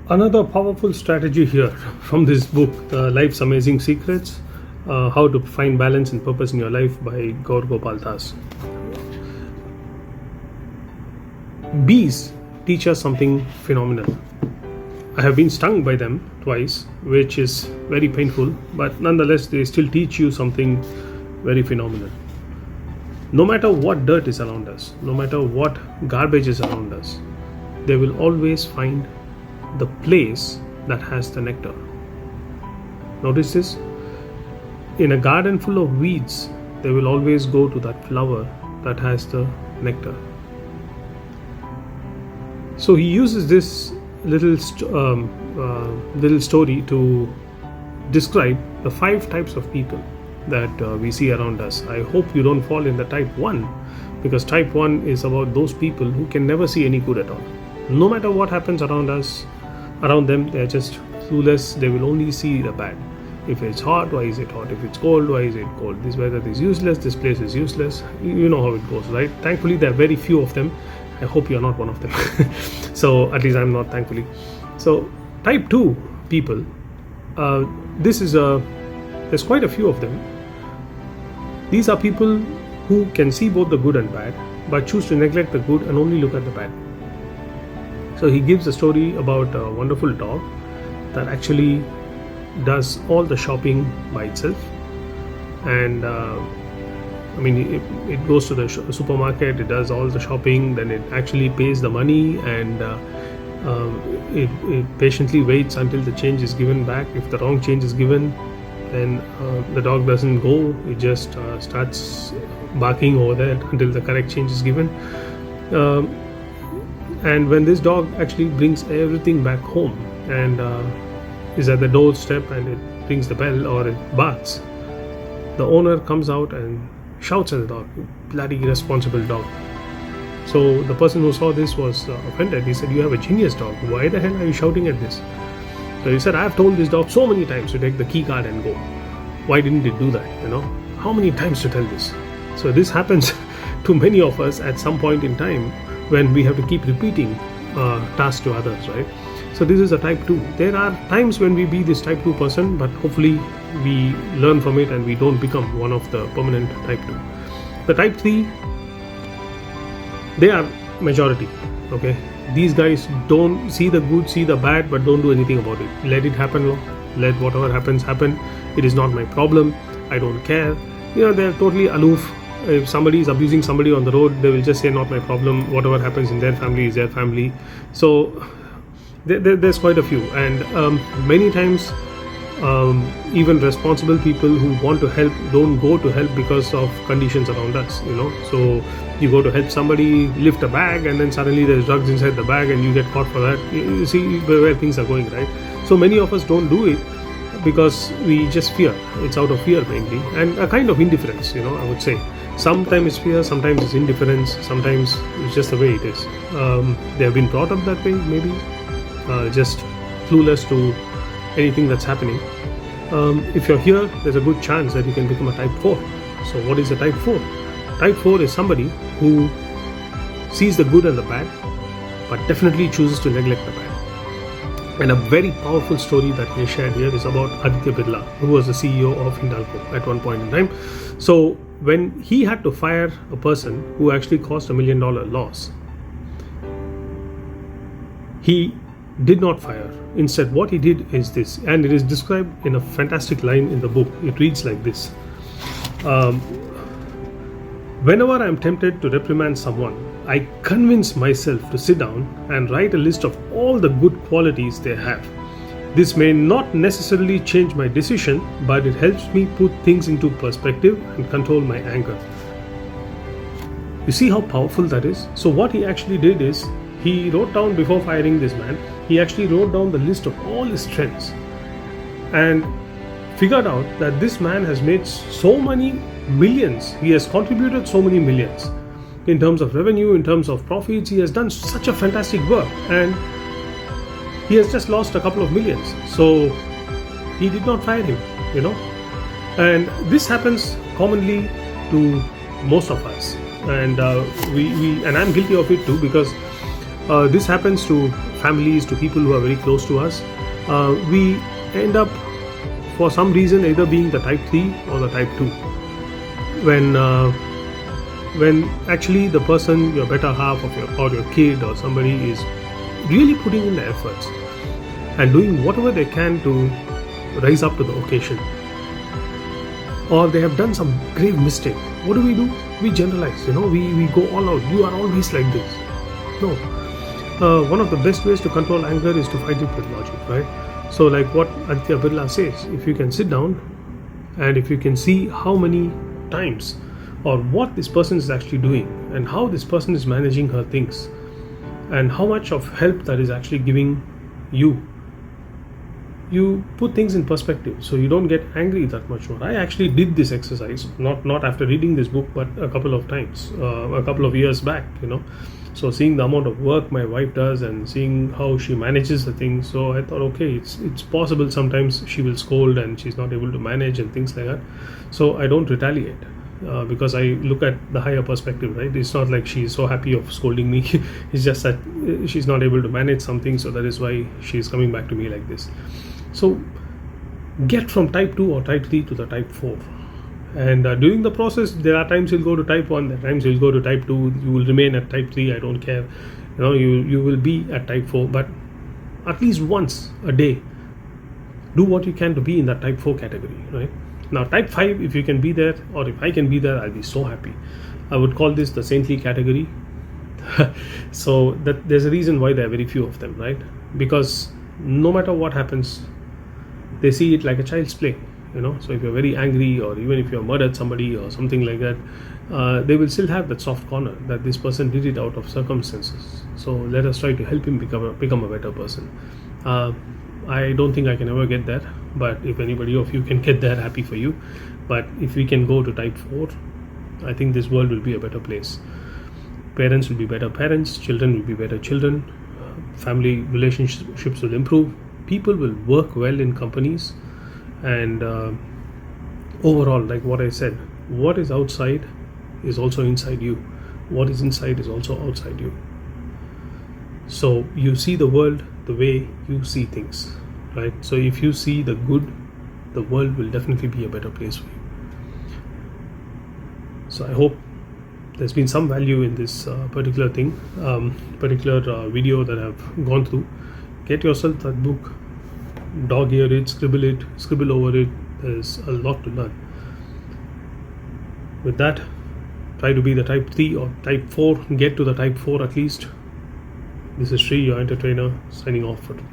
Another powerful strategy here from this book, Life's Amazing Secrets, How to Find Balance and Purpose in Your Life by Gaur Gopal Das. Bees teach us something phenomenal. I have been stung by them twice, which is very painful, but nonetheless they still teach you something very phenomenal. No matter what dirt is around us, no matter what garbage is around us, they will always find the place that has the nectar. Notice this. In a garden full of weeds, they will always go to that flower that has the nectar. So he uses this little story to describe the 5 types of people that we see around us. I hope you don't fall in the type 1, because type 1 is about those people who can never see any good at all. No matter what happens around them, they are just clueless. They will only see the bad. If it's hot, why is it hot? If it's cold, why is it cold? This weather is useless, this place is useless. You know how it goes, right? Thankfully, there are very few of them. I hope you're not one of them. So at least I'm not, thankfully. So type 2 people, there's quite a few of them. These are people who can see both the good and bad, but choose to neglect the good and only look at the bad. So he gives a story about a wonderful dog that actually does all the shopping by itself. And it goes to the supermarket, it does all the shopping, then it actually pays the money, and it patiently waits until the change is given back. If the wrong change is given, then the dog doesn't go, it just starts barking over there until the correct change is given. And when this dog actually brings everything back home and is at the doorstep and it rings the bell or it barks, the owner comes out and shouts at the dog, bloody irresponsible dog. So the person who saw this was offended. He said, "You have a genius dog. Why the hell are you shouting at this?" So he said, "I have told this dog so many times to take the key card and go. Why didn't it do that? How many times to tell this?" So this happens to many of us at some point in time when we have to keep repeating tasks to others, right? So this is a type 2. There are times when we be this type 2 person, but hopefully we learn from it and we don't become one of the permanent type 2. The type 3, they are majority, okay? These guys don't see the good, see the bad, but don't do anything about it. Let it happen, let whatever happens happen. It is not my problem. I don't care. They're totally aloof. If somebody is abusing somebody on the road, they will just say, not my problem. Whatever happens in their family is their family. So there's quite a few, and many times even responsible people who want to help don't go to help because of conditions around us. So you go to help somebody lift a bag, and then suddenly there's drugs inside the bag and you get caught for that. You see where things are going, right? So many of us don't do it because we just fear. It's out of fear mainly, and a kind of indifference, I would say. Sometimes it's fear, sometimes it's indifference, sometimes it's just the way it is. They have been brought up that way, maybe, just clueless to anything that's happening. If you're here, there's a good chance that you can become a type 4. So what is a type 4? Type 4 is somebody who sees the good and the bad, but definitely chooses to neglect the bad. And a very powerful story that we shared here is about Aditya Birla, who was the CEO of Hindalco at one point in time. So when he had to fire a person who actually caused $1 million loss, he did not fire. Instead, what he did is this, and it is described in a fantastic line in the book. It reads like this. Whenever I am tempted to reprimand someone, I convince myself to sit down and write a list of all the good qualities they have. This may not necessarily change my decision, but it helps me put things into perspective and control my anger. You see how powerful that is? So what he actually did is, he wrote down, before firing this man, he actually wrote down the list of all his strengths and figured out that this man has made so many millions. He has contributed so many millions in terms of revenue, in terms of profits. He has done such a fantastic work, and he has just lost a couple of millions. So he did not fire him, And this happens commonly to most of us, and we and I'm guilty of it too, because this happens to families, to people who are very close to us, we end up for some reason either being the type 3 or the type 2, when actually the person, your better half of your kid or somebody, is really putting in the efforts and doing whatever they can to rise up to the occasion, or they have done some grave mistake. What do? We generalize, we go all out. You are always like this. No. One of the best ways to control anger is to fight it with logic, right? So like what Aditya Birla says, if you can sit down and if you can see how many times or what this person is actually doing and how this person is managing her things and how much of help that is actually giving you put things in perspective, so you don't get angry that much more. I actually did this exercise, not after reading this book, but a couple of times, a couple of years back, so seeing the amount of work my wife does and seeing how she manages the things, so I thought, okay, it's possible sometimes she will scold and she's not able to manage and things like that. So I don't retaliate, because I look at the higher perspective, right? It's not like she's so happy of scolding me. It's just that she's not able to manage something, so that is why she's coming back to me like this. So get from type 2 or type 3 to the type 4, and during the process there are times you'll go to type 1, there are times you'll go to type 2, you will remain at type 3, I don't care, you will be at type 4, but at least once a day do what you can to be in that type 4 category, right? Now type 5, if you can be there, or if I can be there, I'll be so happy. I would call this the saintly category. So that there's a reason why there are very few of them, right? Because no matter what happens, they see it like a child's play, so if you're very angry, or even if you have murdered somebody or something like that, they will still have that soft corner that this person did it out of circumstances, so let us try to help him become a better person. I don't think I can ever get there, but if anybody of you can get there, happy for you. But if we can go to type 4, I think this world will be a better place. Parents will be better parents, children will be better children, family relationships will improve, people will work well in companies, and overall, like what I said, what is outside is also inside you, what is inside is also outside you. So you see the world the way you see things, right? So if you see the good, the world will definitely be a better place for you. So I hope there's been some value in this particular video that I've gone through. Get yourself that book, dog ear it, scribble over it. There's a lot to learn. With that, try to be the type 3 or type 4, get to the type 4 at least. This is Sri, your entertainer, signing off for today.